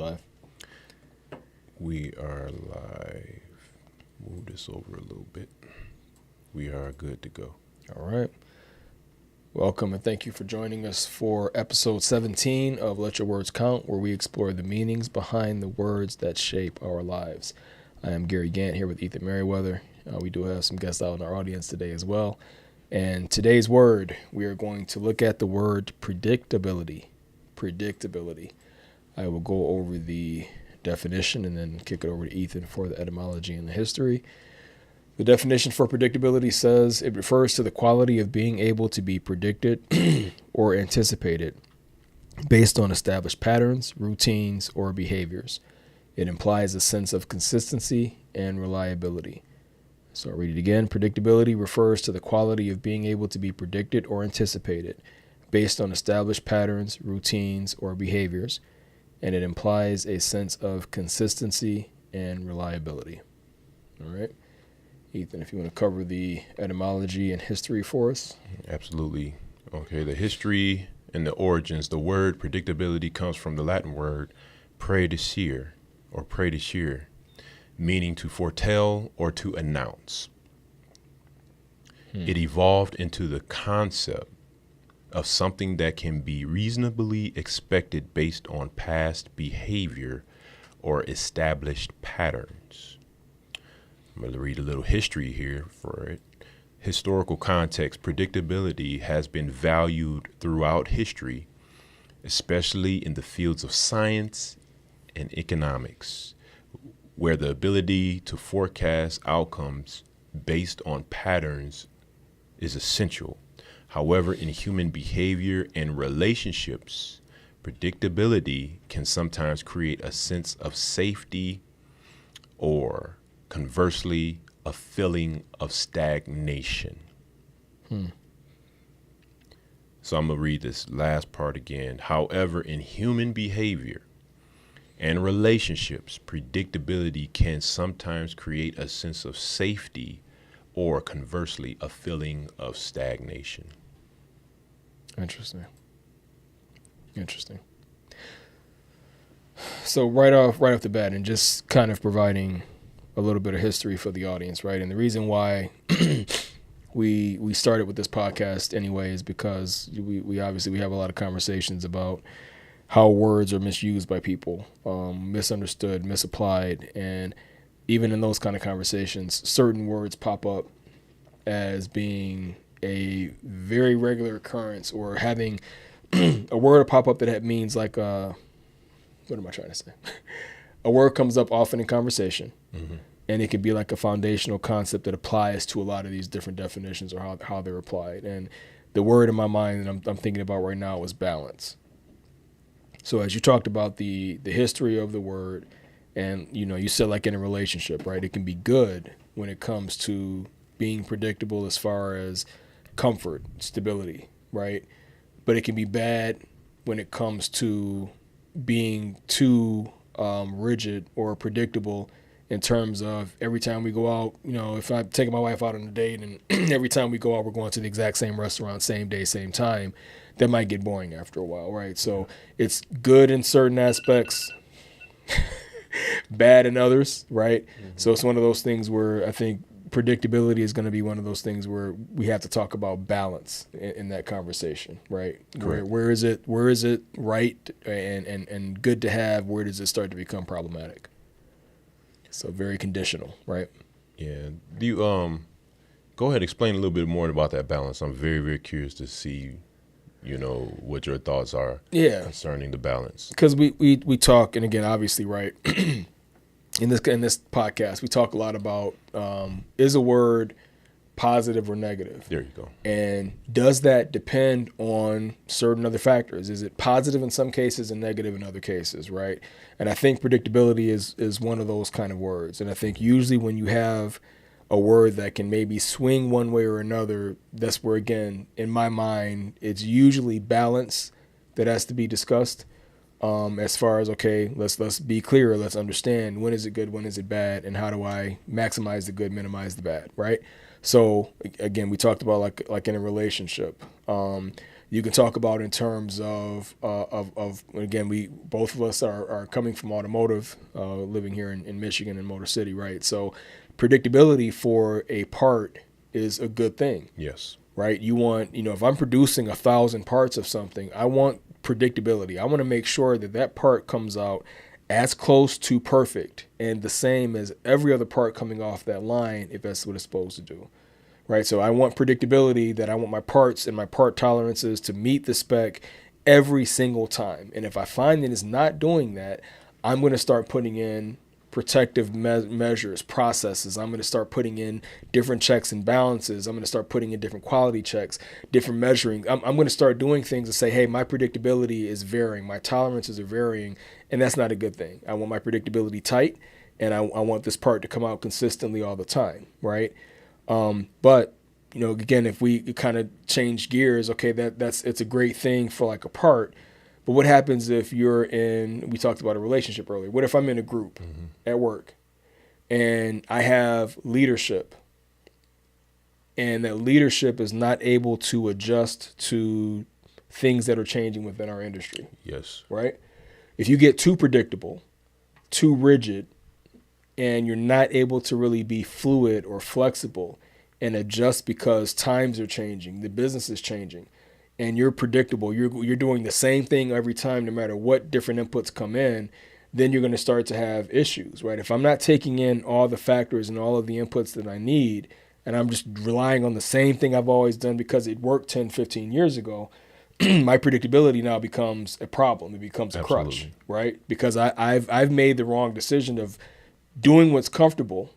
live? We are live. Move this over a little bit. We are good to go. All right. Welcome and thank you for joining us for episode 17 of Let Your Words Count, where we explore the meanings behind the words that shape our lives. I am Gary Gant here with Ethan Merriweather. We do have some guests out in our audience today as well. And today's word, we are going to look at the word predictability. Predictability. I will go over the definition and then kick it over to Ethan for the etymology and the history. The definition for predictability says it refers to the quality of being able to be predicted or anticipated based on established patterns, routines, or behaviors. It implies a sense of consistency and reliability. So I'll read it again. Predictability refers to the quality of being able to be predicted or anticipated based on established patterns, routines, or behaviors, and it implies a sense of consistency and reliability. All right. Ethan, if you want to cover the etymology and history for us. Absolutely. Okay, the history and the origins. The word predictability comes from the Latin word predicere or predicere, meaning to foretell or to announce. It evolved into the concept of something that can be reasonably expected based on past behavior or established patterns. I'm going to read a little history here for it. Historical context. Predictability has been valued throughout history, especially in the fields of science and economics, where the ability to forecast outcomes based on patterns is essential. However, in human behavior and relationships, predictability can sometimes create a sense of safety or, conversely, a feeling of stagnation. So I'm going to read this last part again. However, in human behavior and relationships, predictability can sometimes create a sense of safety or, conversely, a feeling of stagnation. Interesting. So right off the bat, and just kind of providing a little bit of history for the audience, right? And the reason why we started with this podcast anyway is because we obviously have a lot of conversations about how words are misused by people, misunderstood, misapplied, and even in those kind of conversations, certain words pop up as being a very regular occurrence, or having a word pop up that means like, what am I trying to say? A word comes up often in conversation, and it could be like a foundational concept that applies to a lot of these different definitions or how they're applied. And the word in my mind that I'm thinking about right now was balance. So as you talked about the history of the word, and you said like in a relationship, right? It can be good when it comes to being predictable as far as comfort, stability, right? But it can be bad when it comes to being too rigid or predictable in terms of every time we go out, if I'm taking my wife out on a date and every time we go out, we're going to the exact same restaurant, same day, same time, that might get boring after a while, right? So it's good in certain aspects, bad in others, right? So it's one of those things where I think predictability is going to be one of those things where we have to talk about balance in that conversation, right? Where is it right and good to have? Where does it start to become problematic? So very conditional, right? Yeah. Do you go ahead and explain a little bit more about that balance? I'm very, very curious to see, what your thoughts are concerning the balance. Because we talk, and again, obviously, right, in this podcast, we talk a lot about is a word positive or negative? There you go. And does that depend on certain other factors? Is it positive in some cases and negative in other cases, right? And I think predictability is one of those kind of words. And I think usually when you have a word that can maybe swing one way or another, that's where, again, in my mind, it's usually balance that has to be discussed. As far as, okay, let's be clear, let's understand when is it good, when is it bad, and how do I maximize the good, minimize the bad, right? So again, we talked about like in a relationship, You can talk about in terms of again, we both of us are coming from automotive, living here in Michigan in Motor City, right? So predictability for a part is a good thing. Yes. Right? You want, if I'm producing 1,000 parts of something, I want predictability. I want to make sure that that part comes out as close to perfect and the same as every other part coming off that line if that's what it's supposed to do. Right? So I want predictability, that I want my parts and my part tolerances to meet the spec every single time. And if I find that it's not doing that, I'm going to start putting in protective measures, processes. I'm going to start putting in different checks and balances. I'm going to start putting in different quality checks, different measuring. I'm going to start doing things to say, hey, my predictability is varying. My tolerances are varying. And that's not a good thing. I want my predictability tight, and I want this part to come out consistently all the time, right? But again, if we kind of change gears, okay, it's a great thing for like a part. But what happens if we talked about a relationship earlier. What if I'm in a group at work and I have leadership, and that leadership is not able to adjust to things that are changing within our industry? Yes. Right? If you get too predictable, too rigid, and you're not able to really be fluid or flexible and adjust because times are changing, the business is changing, and you're predictable, you're doing the same thing every time no matter what different inputs come in, then you're going to start to have issues, right? If I'm not taking in all the factors and all of the inputs that I need, and I'm just relying on the same thing I've always done because it worked 10, 15 years ago, my predictability now becomes a problem. It becomes a crutch, right? Because I've made the wrong decision of doing what's comfortable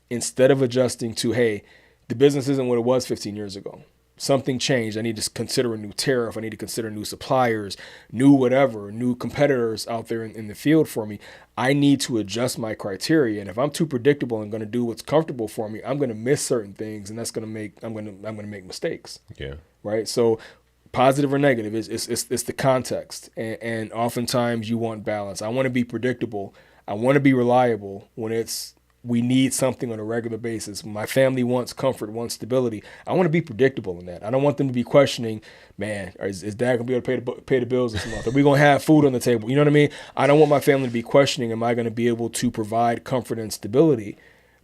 instead of adjusting to, hey, the business isn't what it was 15 years ago. Something changed. I need to consider a new tariff. I need to consider new suppliers, new whatever, new competitors out there in the field for me. I need to adjust my criteria. And if I'm too predictable and going to do what's comfortable for me, I'm going to miss certain things, and that's going to make I'm going to make mistakes. Yeah. Right. So positive or negative, it's the context. And oftentimes you want balance. I want to be predictable. I want to be reliable when we need something on a regular basis. My family wants comfort, wants stability. I want to be predictable in that. I don't want them to be questioning, man, is dad going to be able to pay the bills this month? Are we going to have food on the table? You know what I mean? I don't want my family to be questioning, am I going to be able to provide comfort and stability?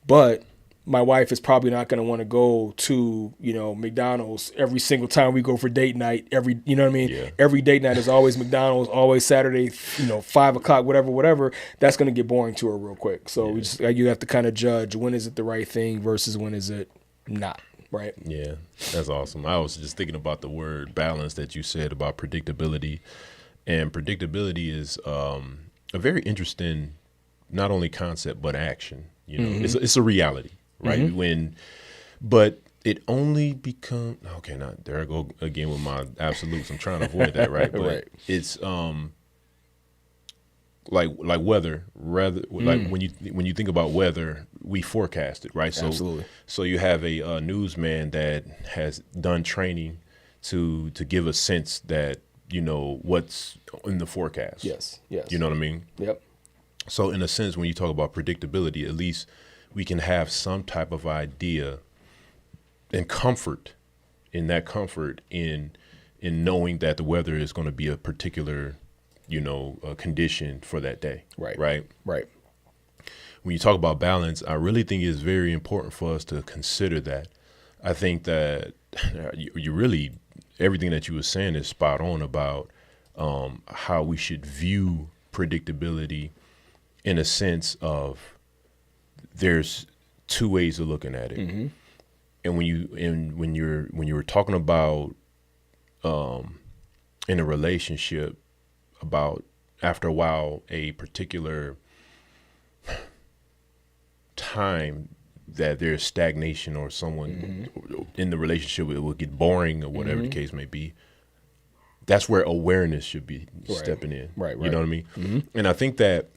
But my wife is probably not going to want to go to, McDonald's every single time we go for date night. You know what I mean? Yeah. Every date night is always McDonald's, always Saturday, 5 o'clock, whatever. That's going to get boring to her real quick. So you have to kind of judge, when is it the right thing versus when is it not, right? Yeah, that's awesome. I was just thinking about the word balance that you said about predictability. And predictability is a very interesting, not only concept, but action. It's a reality. Right. But it only becomes, okay, now there I go again with my absolutes. I'm trying to avoid that. Right. But it's like weather, like when you think about weather, we forecast it. Right. So, absolutely. So you have a newsman that has done training to give a sense that, what's in the forecast. Yes. You know what I mean? Yep. So in a sense, when you talk about predictability, at least we can have some type of idea and comfort in knowing that the weather is going to be a particular, condition for that day. Right. When you talk about balance, I really think it's very important for us to consider that. I think that you really, everything that you were saying is spot on about how we should view predictability in a sense of, there's two ways of looking at it. Mm-hmm. And when you were talking about in a relationship about after a while a particular time that there's stagnation or someone in the relationship, it will get boring or whatever the case may be. That's where awareness should be stepping in. Right. You know what I mean? Mm-hmm. And I think that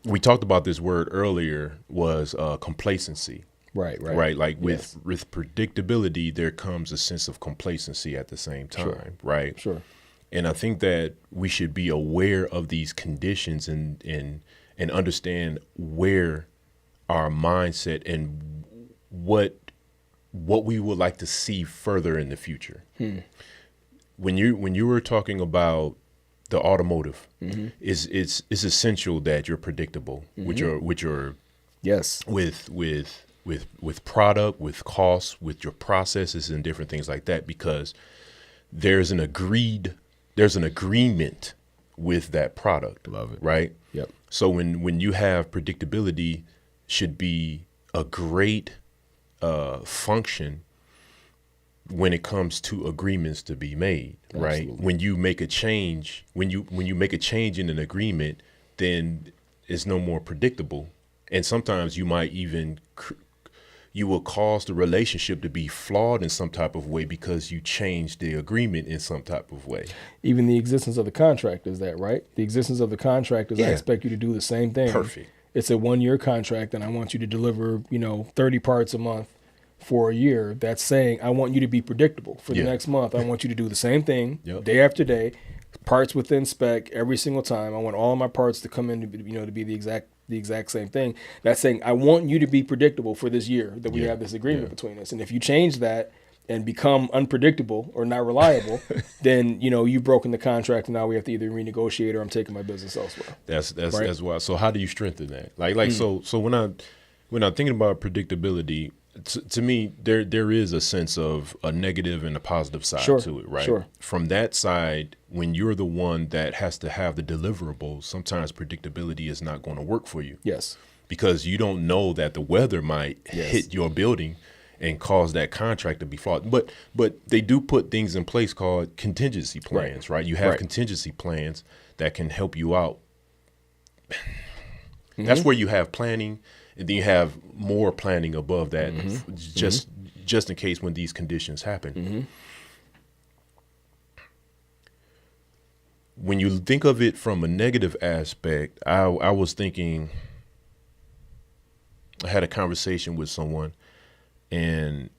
we talked about this word earlier was complacency. Right. Like with predictability, there comes a sense of complacency at the same time. Right. Sure. And I think that we should be aware of these conditions and understand where our mindset and what we would like to see further in the future. when you were talking about the automotive, it's essential that you're predictable with your Yes. with product, with costs, with your processes and different things like that, because there's an agreement with that product. Love it. Right? Yep. So when you have predictability, should be a great function when it comes to agreements to be made, right? Absolutely. When you make a change, when you make a change in an agreement, then it's no more predictable. And sometimes you might even you will cause the relationship to be flawed in some type of way because you changed the agreement in some type of way. Even the existence of the contract is that, right? The existence of the contract is I expect you to do the same thing. Perfect. It's a 1-year contract, and I want you to deliver, 30 parts a month for a year. That's saying I want you to be predictable for the next month. I want you to do the same thing day after day, parts within spec every single time. I want all of my parts to come in to be the exact same thing. That's saying I want you to be predictable for this year that we have this agreement between us. And if you change that and become unpredictable or not reliable, then you've broken the contract, and now we have to either renegotiate or I'm taking my business elsewhere. That's why. So how do you strengthen that? So when I'm thinking about predictability, to me there is a sense of a negative and a positive side to it, right? Sure. From that side, when you're the one that has to have the deliverables, sometimes predictability is not going to work for you. Yes. Because you don't know that the weather might hit your building and cause that contract to be flawed. But they do put things in place called contingency plans, right? You have contingency plans that can help you out. That's where you have planning, and then you have more planning above that, just in case when these conditions happen. When you think of it from a negative aspect, I was thinking, I had a conversation with someone, and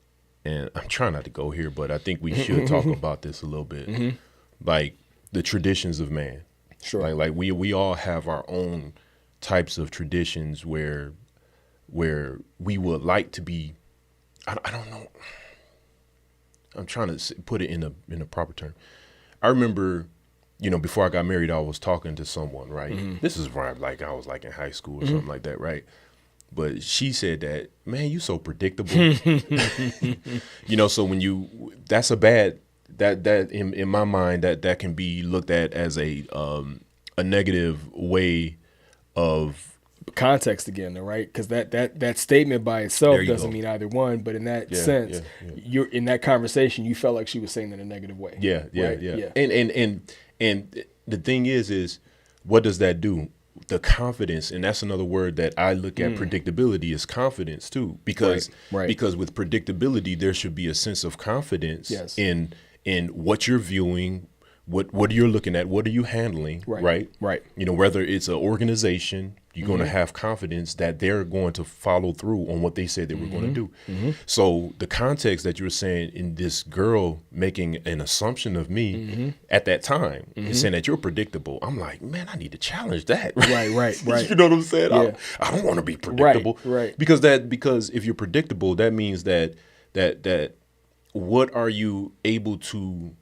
I'm trying not to go here, but I think we should talk about this a little bit, like the traditions of man. Sure. Like we all have our own types of traditions where we would like to be. I don't know. I'm trying to put it in a proper term. I remember, before I got married, I was talking to someone, right? This is where I was like in high school or something like that, right? But she said that, man, you so predictable. So when that's a bad, that in my mind, that can be looked at as a negative way of context again, though, right? Because that statement by itself doesn't mean either one, but in that sense, you're in that conversation, you felt like she was saying that in a negative way. Yeah. And the thing is what does that do? The confidence, and that's another word that I look at predictability is confidence too, because with predictability there should be a sense of confidence in what you're viewing, what you're looking at, what are you handling, right? Whether it's an organization, you're going to have confidence that they're going to follow through on what they said they were going to do. So the context that you were saying in this girl making an assumption of me at that time, is saying that you're predictable. I'm like, man, I need to challenge that. Right. You know what I'm saying? Yeah. I don't want to be predictable. Right. Because if you're predictable, that means that what are you able to,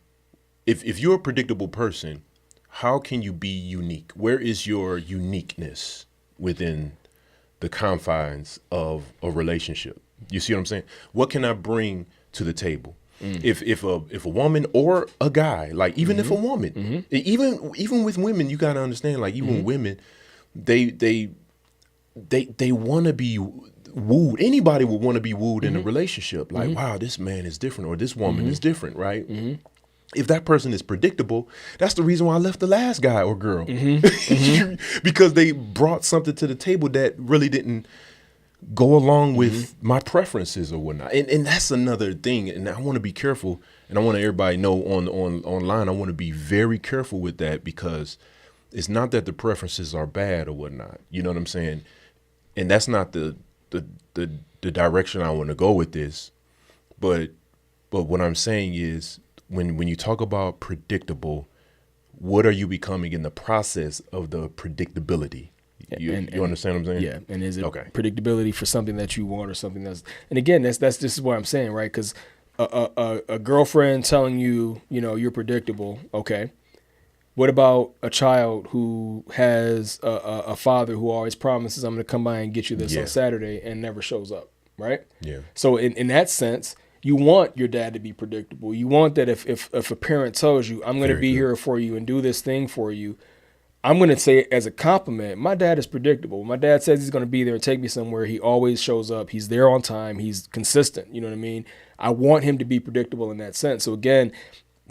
if you're a predictable person, how can you be unique? Where is your uniqueness within the confines of a relationship? You see what I'm saying? What can I bring to the table? If a woman or a guy, like even if a woman, even with women, you gotta understand, like even women, they want to be wooed. Anybody would want to be wooed in a relationship. Like, wow, this man is different, or this woman is different, right? If that person is predictable, that's the reason why I left the last guy or girl. Because they brought something to the table that really didn't go along with my preferences or whatnot. And that's another thing. And I want to be careful, and I want everybody know online, I want to be very careful with that, because it's not that the preferences are bad or whatnot. You know what I'm saying? And that's not the direction I want to go with this. But what I'm saying is, when you talk about predictable, what are you becoming in the process of the predictability? You understand what I'm saying? Yeah. And is it predictability for something that you want or something that's, and again, this is what I'm saying, right? Because a girlfriend telling you, you know, you're predictable. Okay. What about a child who has a father who always promises, I'm going to come by and get you this on Saturday and never shows up, right? Yeah. So in that sense, you want your dad to be predictable. You want that if a parent tells you, I'm going to be here for you and do this thing for you, I'm going to say it as a compliment. My dad is predictable. My dad says he's going to be there and take me somewhere. He always shows up. He's there on time. He's consistent. You know what I mean? I want him to be predictable in that sense. So again,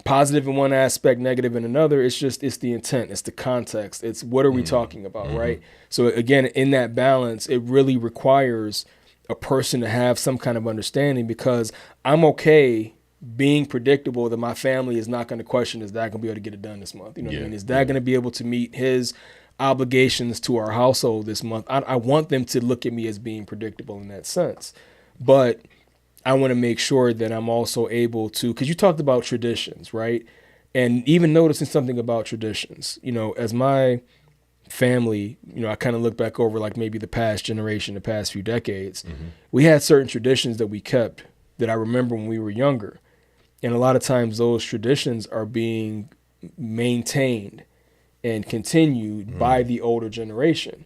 positive in one aspect, negative in another. It's the intent. It's the context. It's what are we talking about, right? So again, in that balance, it really requires a person to have some kind of understanding, because I'm okay being predictable that my family is not going to question, is dad going to be able to get it done this month? You know what I mean? Is dad going to be able to meet his obligations to our household this month? I want them to look at me as being predictable in that sense. But I want to make sure that I'm also able to, because you talked about traditions, right? And even noticing something about traditions, you know, as my family, you know, I kind of look back over like maybe the past generation, the past few decades, we had certain traditions that we kept that I remember when we were younger. And a lot of times those traditions are being maintained and continued by the older generation.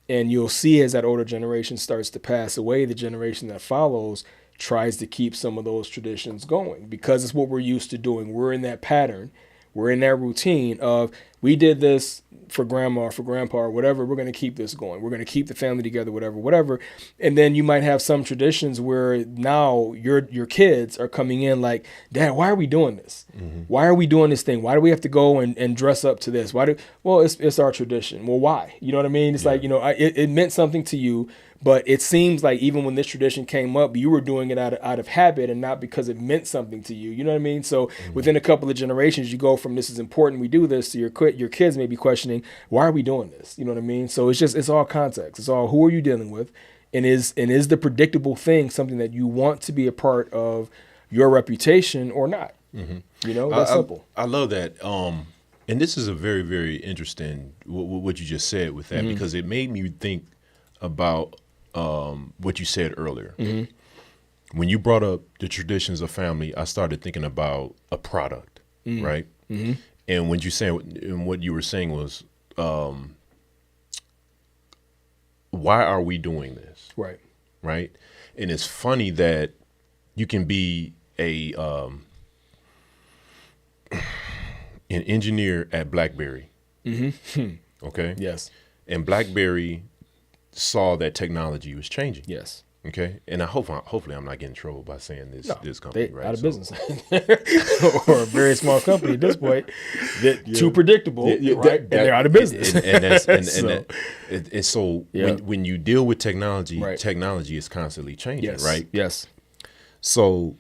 And you'll see as that older generation starts to pass away, the generation that follows tries to keep some of those traditions going, because it's what we're used to doing. We're in that pattern. We're in that routine of, we did this for grandma, for grandpa, or whatever. We're going to keep this going. We're going to keep the family together, whatever. And then you might have some traditions where now your kids are coming in like, Dad, why are we doing this? Why are we doing this thing? Why do we have to go and dress up to this? Well, it's our tradition. Well, why? You know what I mean? It's like, you know, it meant something to you. But it seems like even when this tradition came up, you were doing it out of habit and not because it meant something to you. You know what I mean? So within a couple of generations, you go from this is important, we do this, to your kids may be questioning, why are we doing this? You know what I mean? So it's all context. It's all, who are you dealing with? And is the predictable thing something that you want to be a part of your reputation or not? You know, that's simple. I love that. And this is a very, very interesting, what you just said with that, because it made me think about what you said earlier. When you brought up the traditions of family, I started thinking about a product, right? And what you were saying was, why are we doing this? Right. And it's funny that you can be an engineer at BlackBerry. Okay. Yes. And BlackBerry saw that technology was changing. Yes. Okay. And hopefully I'm not getting in trouble by saying this company, right? Out of business. Or a very small company at this point. Too predictable, right? And they're out of business. And so when you deal with technology, technology is constantly changing, right? Yes. So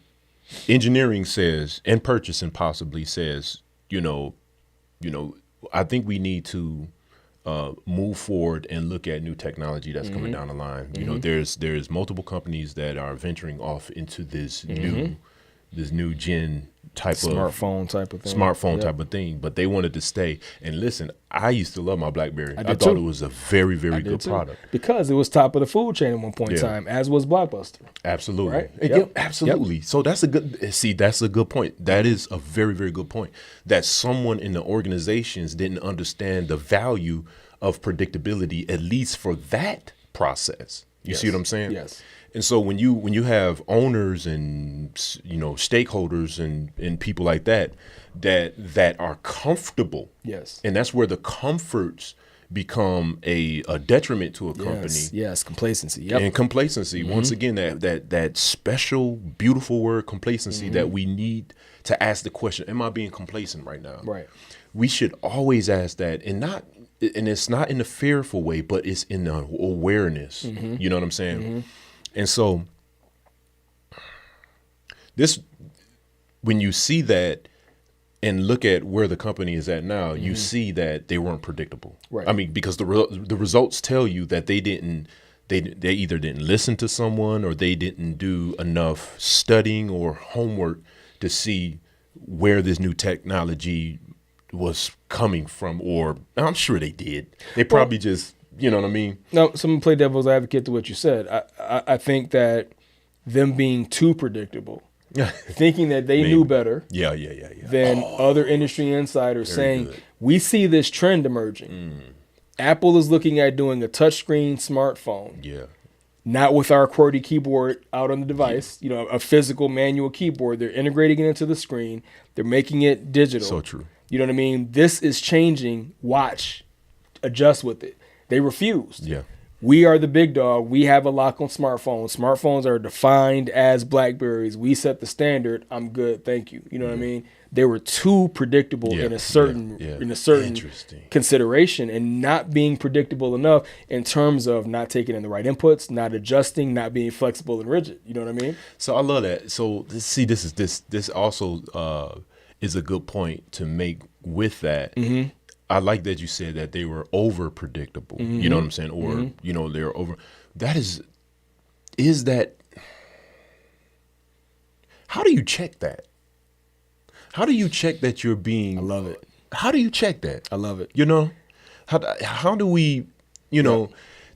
engineering says, and purchasing possibly says, you know, I think we need to move forward and look at new technology that's coming down the line. You know, there's multiple companies that are venturing off into this new gen type smartphone type of thing, but they wanted to stay. And listen, I used to love my BlackBerry. I thought it was a very, very good product because it was top of the food chain at one point in time, as was Blockbuster. Absolutely, right? Absolutely. So that's a good point. That is a very, very good point. That someone in the organizations didn't understand the value of predictability, at least for that process. You see what I'm saying? Yes. And so when you have owners and stakeholders and people like that are comfortable, and that's where the comforts become a detriment to a company. Yes, complacency. And complacency. Once again, that special, beautiful word, complacency, that we need to ask the question: am I being complacent right now? Right. We should always ask that, and it's not in a fearful way, but it's in the awareness. You know what I'm saying? And so when you see that and look at where the company is at now, you see that they weren't predictable. Right. I mean, because the results tell you that they either didn't listen to someone, or they didn't do enough studying or homework to see where this new technology was coming from, or I'm sure they did. They probably just, you know what I mean? No, someone play devil's advocate to what you said. I think that them being too predictable thinking that they knew better Yeah. than other industry insiders saying, good. we see this trend emerging. Apple is looking at doing a touchscreen smartphone, Yeah. not with our QWERTY keyboard out on the device, a physical manual keyboard. They're integrating it into the screen. They're making it digital. So true. You know what I mean? This is changing. Watch, adjust with it. They refused. Yeah. We are the big dog. We have a lock on smartphones. Smartphones are defined as BlackBerries. We set the standard. I'm good. Thank you. You know what I mean? They were too predictable in a certain consideration, and not being predictable enough in terms of not taking in the right inputs, not adjusting, not being flexible and rigid. You know what I mean? So I love that. So see, this also is a good point to make with that. Mm-hmm. I like that you said that they were over predictable. Mm-hmm. You know what I'm saying? Or, they're over. That is that, how do you check that? How do you check that you're being? I love it. How do you check that? I love it. How do we, the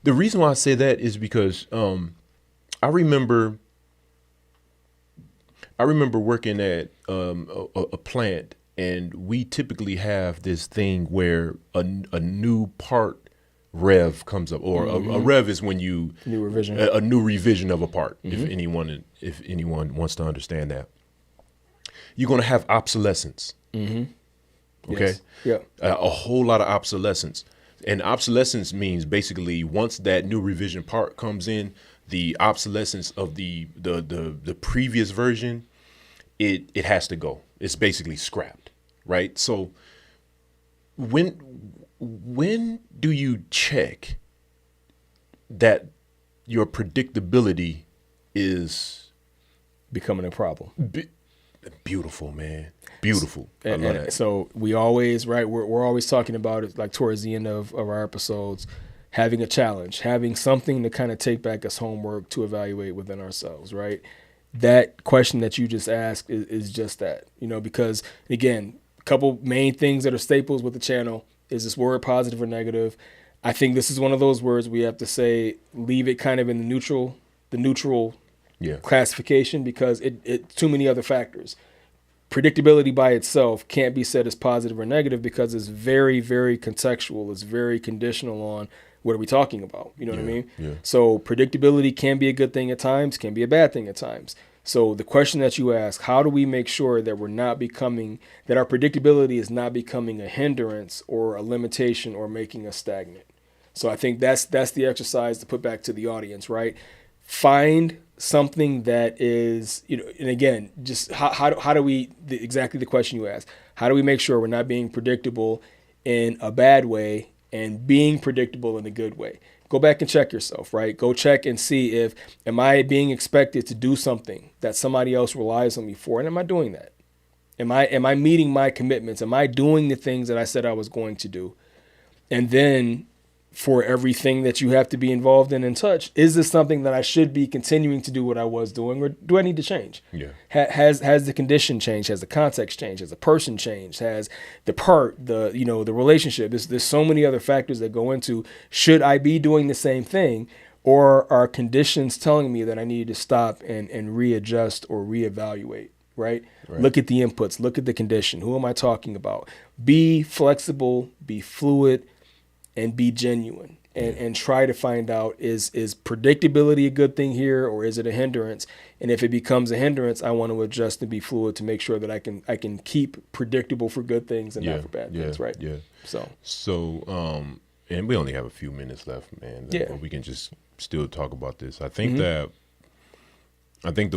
reason why I say that is because I remember working at a plant, and we typically have this thing where a new part rev comes up, or a rev is when you new revision, a new revision of a part. If anyone wants to understand that, you're going to have obsolescence. Okay, yes. Yeah, a whole lot of obsolescence, and obsolescence means basically once that new revision part comes in, the obsolescence of the previous version, it has to go. It's basically scrapped, right? So when do you check that your predictability is becoming a problem? Beautiful, man. Beautiful. I love that. So we always, right, we're always talking about it, like towards the end of our episodes, having a challenge, having something to kind of take back as homework to evaluate within ourselves, right? That question that you just asked is just that, because, again, a couple main things that are staples with the channel is this word positive or negative. I think this is one of those words we have to say, leave it kind of in the neutral classification, because it's too many other factors. Predictability by itself can't be said as positive or negative because it's very, very contextual. It's very conditional on what are we talking about? You know what I mean? Yeah. So predictability can be a good thing at times, can be a bad thing at times. So the question that you ask, how do we make sure that that our predictability is not becoming a hindrance or a limitation or making us stagnant? So I think that's the exercise to put back to the audience, right? Find something that is, and again, just how do we, exactly the question you asked, how do we make sure we're not being predictable in a bad way and being predictable in a good way? Go back and check yourself, right? Go check and see am I being expected to do something that somebody else relies on me for? And am I doing that? Am I meeting my commitments? Am I doing the things that I said I was going to do? And then for everything that you have to be involved in and touch, is this something that I should be continuing to do what I was doing, or do I need to change? Yeah. Has the condition changed? Has the context changed? Has the person changed? Has the part, the relationship? There's so many other factors that go into, should I be doing the same thing, or are conditions telling me that I need to stop and readjust or reevaluate, right? Look at the inputs, look at the condition. Who am I talking about? Be flexible, be fluid, and be genuine, and try to find out, is predictability a good thing here, or is it a hindrance? And if it becomes a hindrance, I want to adjust and be fluid to make sure that I can keep predictable for good things and not for bad things, right? Yeah. So and we only have a few minutes left, man. Yeah. But we can just still talk about this. I think the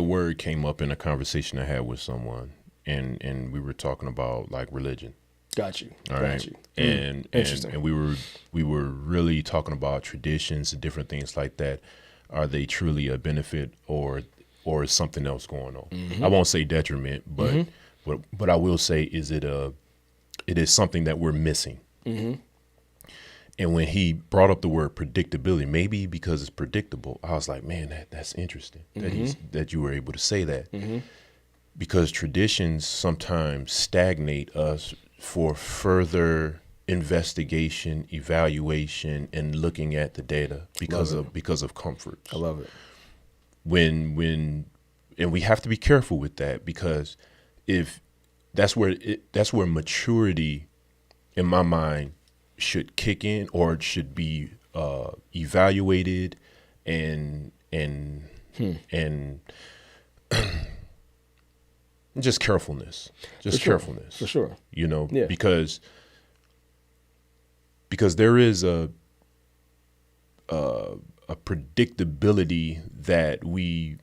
word came up in a conversation I had with someone, and we were talking about like religion. Got you. All right. And interesting. And we were really talking about traditions and different things like that. Are they truly a benefit, or is something else going on? I won't say detriment, but I will say, it is something that we're missing. And when he brought up the word predictability, maybe because it's predictable, I was like, man, that's interesting that you were able to say that, because traditions sometimes stagnate us for further investigation, evaluation, and looking at the data because of comfort. I love it. When and we have to be careful with that, because if that's where maturity, in my mind, should kick in, or it should be evaluated and just carefulness, for sure. You know, Yeah. because there is a predictability that we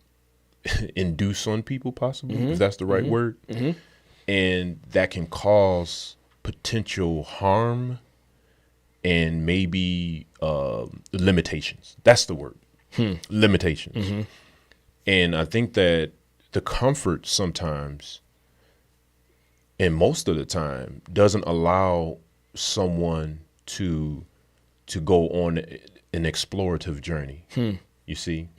induce on people, possibly, if that's the right word, and that can cause potential harm and maybe limitations. That's the word, limitations. And I think that the comfort sometimes, and most of the time, doesn't allow someone to go on an explorative journey. You see,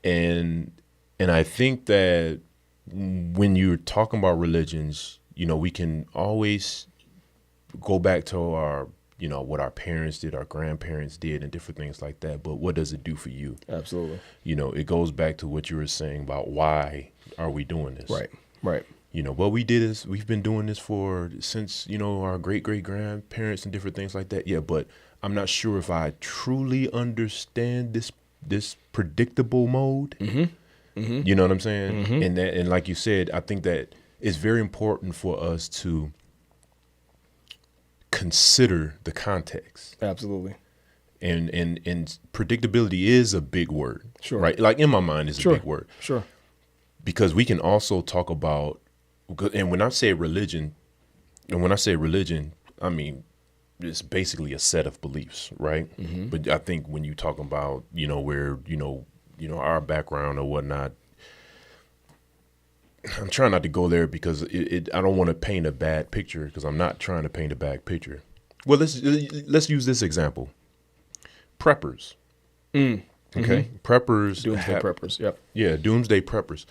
and I think that when you're talking about religions, you know, we can always go back to our, you know, what our parents did, our grandparents did, and different things like that. But what does it do for you? Absolutely. You know, it goes back to what you were saying about why are we doing this? Right. You know, what we did is we've been doing this since, you know, our great grandparents and different things like that. Yeah, but I'm not sure if I truly understand this predictable mode. You know what I'm saying? And like you said, I think that it's very important for us to consider the context. Absolutely. And predictability is a big word. Sure. Right? Like, in my mind, it's a big word. Sure. Because we can also talk about, and when I say religion, I mean, it's basically a set of beliefs, right? But I think when you talk about, you know, where, you know, our background or whatnot, I'm trying not to go there because I don't want to paint a bad picture, because I'm not trying to paint a bad picture. Well, let's use this example. Preppers. Okay. Preppers. Doomsday preppers. Yep. Yeah. Doomsday preppers.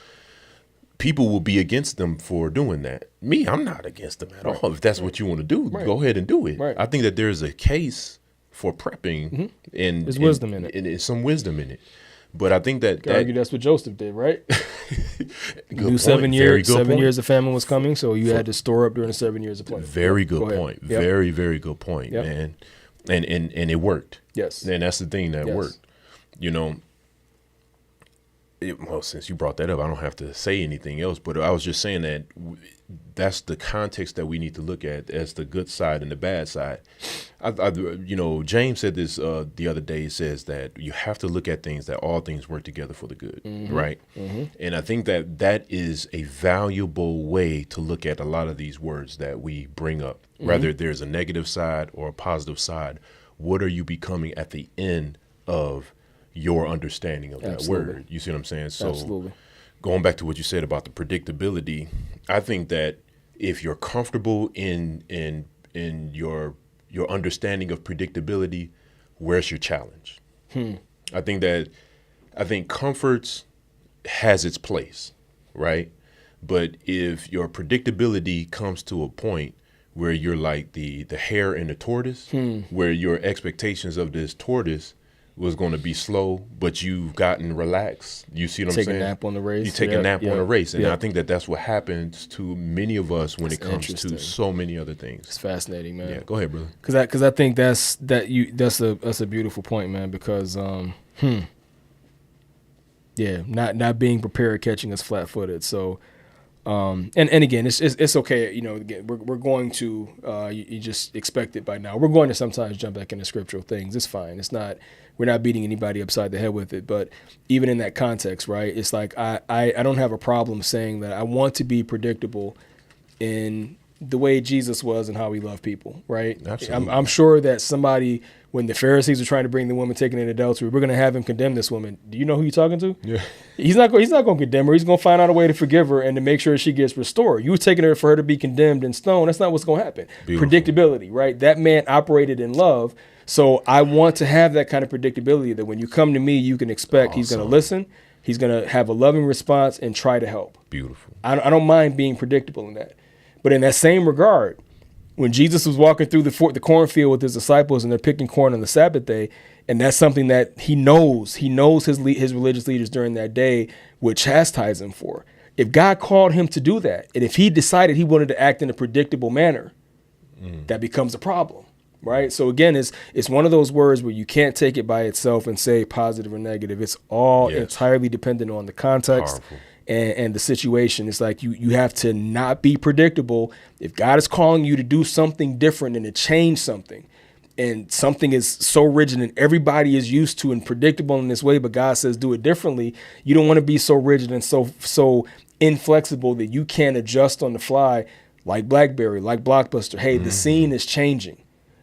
People will be against them for doing that. Me, I'm not against them at all. If that's what you want to do, go ahead and do it. Right. I think that there's a case for prepping, and There's wisdom in it. And there's some wisdom in it. But I think that argue that's what Joseph did, right? Good Knew point. 7 Very years. good 7 point. years of famine was coming, so you had to store up during the 7 years of plenty. Very good Go ahead. point. Yep. Very, very good point, Yep. man. And it worked. Yes. And that's the thing that Yes. worked. You know, well, since you brought that up, I don't have to say anything else, but I was just saying that that's the context that we need to look at as the good side and the bad side. You know, James said this the other day. He says that you have to look at things, that all things work together for the good, right? And I think that is a valuable way to look at a lot of these words that we bring up, whether there's a negative side or a positive side. What are you becoming at the end of your understanding of that Absolutely. word? You see what I'm saying? So Absolutely. going back to what you said about the predictability, I think that if you're comfortable in your understanding of predictability, where's your challenge? I think comfort has its place, right? But if your predictability comes to a point where you're like the hare and the tortoise, where your expectations of this tortoise was going to be slow, but you've gotten relaxed. You see what I'm saying? Take a nap on the race. You take a nap on a race. And I think that that's what happens to many of us when it comes to so many other things. It's fascinating, man. Yeah, go ahead, brother. Because I think that's a beautiful point, man. Because not being prepared, catching us flat-footed. So and again, it's okay. You know, again, we're going to you just expect it by now. We're going to sometimes jump back into scriptural things. It's fine. It's not. We're not beating anybody upside the head with it. But even in that context, right? It's like I don't have a problem saying that I want to be predictable in the way Jesus was and how he loved people, right? Absolutely. I'm sure that somebody, when the Pharisees are trying to bring the woman taken in adultery, we're going to have him condemn this woman. Do you know who you're talking to? Yeah. He's not going to condemn her. He's going to find out a way to forgive her and to make sure she gets restored. You were taking her for her to be condemned in stone. That's not what's going to happen. Beautiful. Predictability, right? That man operated in love. So I want to have that kind of predictability that when you come to me, you can expect he's going to listen. He's going to have a loving response and try to help. Beautiful. I don't mind being predictable in that. But in that same regard, when Jesus was walking through the cornfield with his disciples and they're picking corn on the Sabbath day, and that's something that he knows his religious leaders during that day would chastise him for. If God called him to do that, and if he decided he wanted to act in a predictable manner, that becomes a problem, right? So again, it's one of those words where you can't take it by itself and say positive or negative. It's all entirely dependent on the context and the situation. It's like you have to not be predictable. If God is calling you to do something different and to change something, and something is so rigid and everybody is used to and predictable in this way, but God says do it differently, you don't want to be so rigid and so inflexible that you can't adjust on the fly, like BlackBerry, like Blockbuster. Hey, the scene is changing.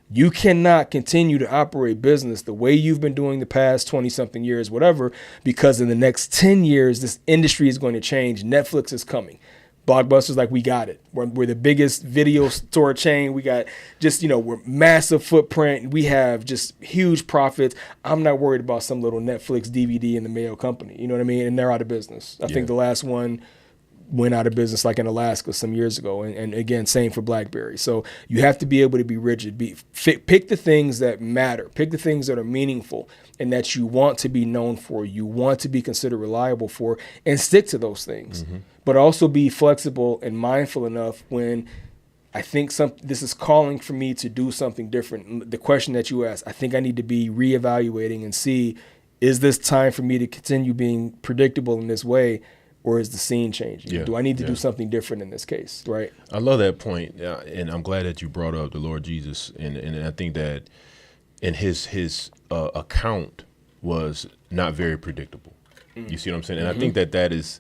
You cannot continue to operate business the way you've been doing the past 20 something years, whatever, because in the next 10 years, this industry is going to change. Netflix is coming. Blockbuster's like, we got it. We're the biggest video store chain. We got just, we're massive footprint. We have just huge profits. I'm not worried about some little Netflix DVD in the mail company. You know what I mean? And they're out of business. I think the last one went out of business like in Alaska some years ago. And again, same for BlackBerry. So you have to be able to be rigid. Pick the things that matter. Pick the things that are meaningful and that you want to be known for, you want to be considered reliable for, and stick to those things. But also be flexible and mindful enough when I think this is calling for me to do something different. The question that you asked, I think I need to be reevaluating and see, is this time for me to continue being predictable in this way? Or is the scene changing? Do I need to do something different in this case, right? I love that point, and I'm glad that you brought up the Lord Jesus, and I think that in his account was not very predictable. You see what I'm saying? And I think that is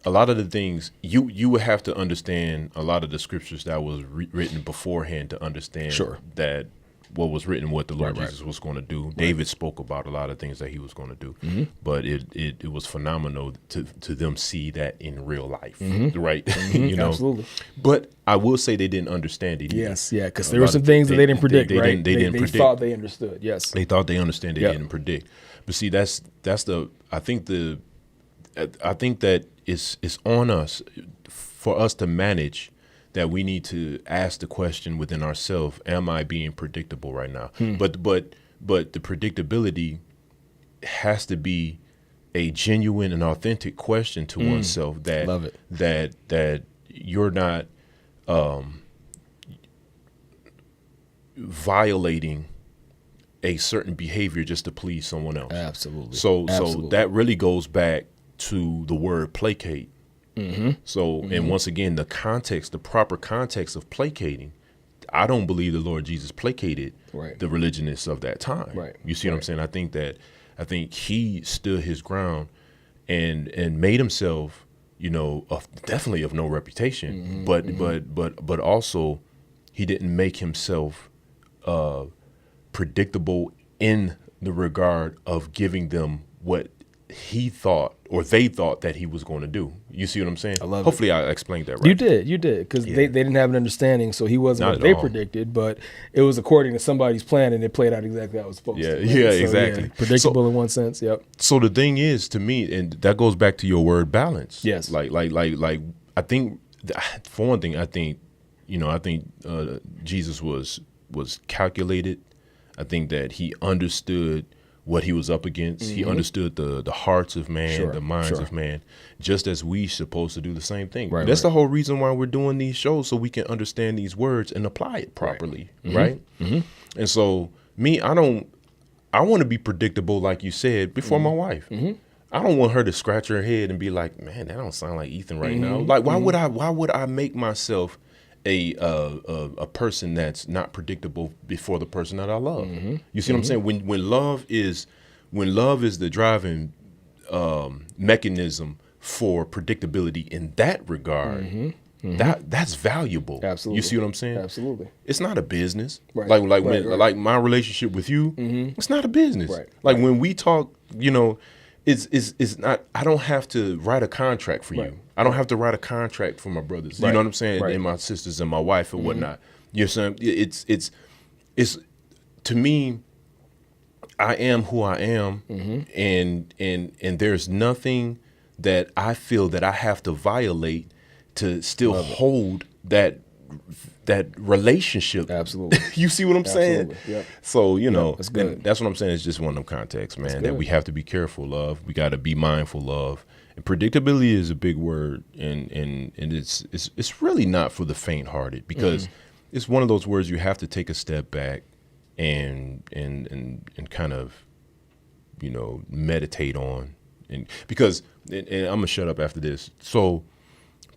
a lot of the things you would have to understand a lot of the scriptures that was written beforehand to understand that what was written, what the Lord Jesus was going to do. David spoke about a lot of things that he was going to do, but it was phenomenal to them see that in real life, right? Absolutely. But I will say they didn't understand it either. Yes, because there were some things that they didn't predict, right? They didn't predict. They thought they understood, yes. They thought they understood, they didn't predict. But see, I think that it's on us for us to manage that. We need to ask the question within ourselves, am I being predictable right now? But the predictability has to be a genuine and authentic question to oneself that you're not violating a certain behavior just to please someone else. Absolutely. So that really goes back to the word placate. So, and once again, the proper context of placating, I don't believe the Lord Jesus placated the religionists of that time. Right. You see what I'm saying? I think he stood his ground and made himself, definitely of no reputation, but also he didn't make himself predictable in the regard of giving them what he thought or they thought that he was going to do. You see what I'm saying? I love Hopefully it. I explained that right. You did, because they didn't have an understanding, so he wasn't what they predicted, but it was according to somebody's plan, and it played out exactly how it was supposed to. Yeah, exactly. Predictable in one sense, yep. So the thing is, to me, and that goes back to your word balance. Yes. Like I think, for one thing, I think Jesus was calculated. I think that he understood what he was up against. He understood the hearts of man, the minds of man, just as we supposed to do the same thing. That's the whole reason why we're doing these shows, so we can understand these words and apply it properly, right? And so I want to be predictable, like you said, before my wife. I don't want her to scratch her head and be like, man, that don't sound like Ethan right now. Like, why would I make myself a person that's not predictable before the person that I love? You see what I'm saying? When love is the driving mechanism for predictability in that regard, that's valuable. Absolutely. You see what I'm saying? Absolutely. It's not a business. Right. Like my relationship with you, it's not a business. Right. Like when we talk, it's not. I don't have to write a contract for you. I don't have to write a contract for my brothers. You know what I'm saying? And my sisters and my wife and whatnot. You know what I'm saying? It's to me, I am who I am, and there's nothing that I feel that I have to violate to still hold that relationship. Absolutely. You see what I'm saying? Absolutely. Yep. So, you know, that's good. and that's what I'm saying. It's just one of them contexts, man, that we have to be careful of. We got to be mindful of. And predictability is a big word, and it's really not for the faint-hearted, because it's one of those words you have to take a step back and kind of, you know, meditate on. And because and I'm gonna shut up after this. So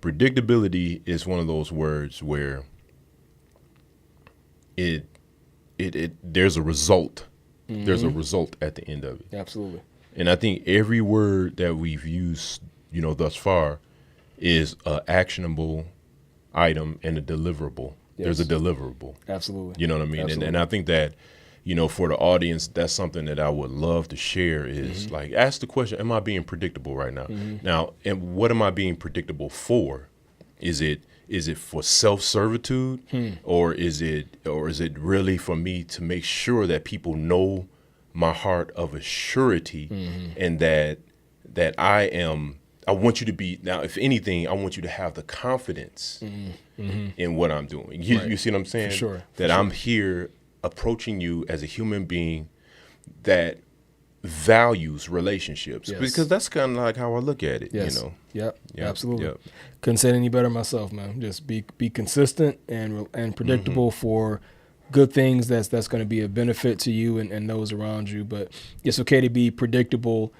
predictability is one of those words where it there's a result. There's a result at the end of it. Absolutely. And I think every word that we've used, you know, thus far is a actionable item and a deliverable. Yes. There's a deliverable. Absolutely. You know what I mean? And I think that, you know, for the audience, that's something that I would love to share is like, ask the question, am I being predictable right now? Now, and what am I being predictable for? Is it for self-servitude or is it really for me to make sure that people know my heart of a surety and that I want you to be, now, if anything, I want you to have the confidence in what I'm doing. You see what I'm saying? For sure. That I'm here approaching you as a human being that values relationships, because that's kind of like how I look at it, you know? Yep. Absolutely. Couldn't say it any better myself, man. Just be consistent and predictable for good things that's going to be a benefit to you and those around you. But it's okay to be predictable.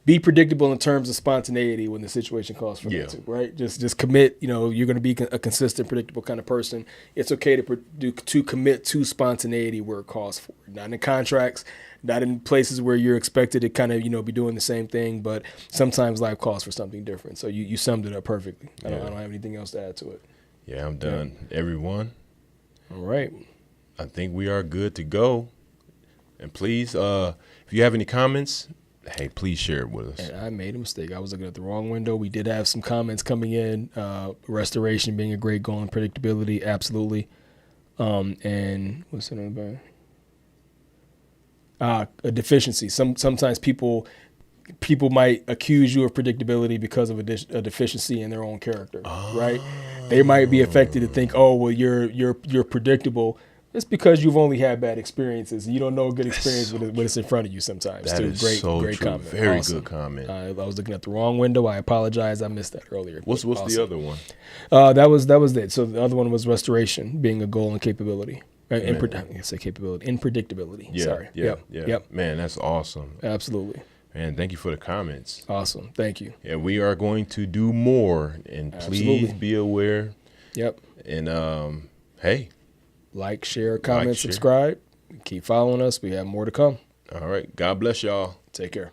Be predictable in terms of spontaneity when the situation calls for that too, right? Just commit. You know, you're going to be a consistent, predictable kind of person. It's okay to commit to spontaneity where it calls for it. Not in contracts, not in places where you're expected to kind of, you know, be doing the same thing, but sometimes life calls for something different. So you summed it up perfectly. I don't have anything else to add to it. Yeah, I'm done. Everyone. All right. I think we are good to go. And please, if you have any comments, hey, please share it with us. And I made a mistake. I was looking at the wrong window. We did have some comments coming in. Restoration being a great goal and predictability, absolutely. And what's another? A deficiency. Sometimes people might accuse you of predictability because of a deficiency in their own character, right? They might be affected to think, oh, well, you're predictable. It's because you've only had bad experiences. You don't know a good experience when it's in front of you sometimes. That is great comment. Very good comment. I was looking at the wrong window. I apologize. I missed that earlier. What's the other one? That was it. So the other one was restoration being a goal and capability. I say capability. In predictability. Yeah, Sorry. Yep. Man, that's awesome. Absolutely. And thank you for the comments. Awesome. Thank you. And we are going to do more. And please be aware. Yep. And hey. Like, share, comment, subscribe. Keep following us. We have more to come. All right. God bless y'all. Take care.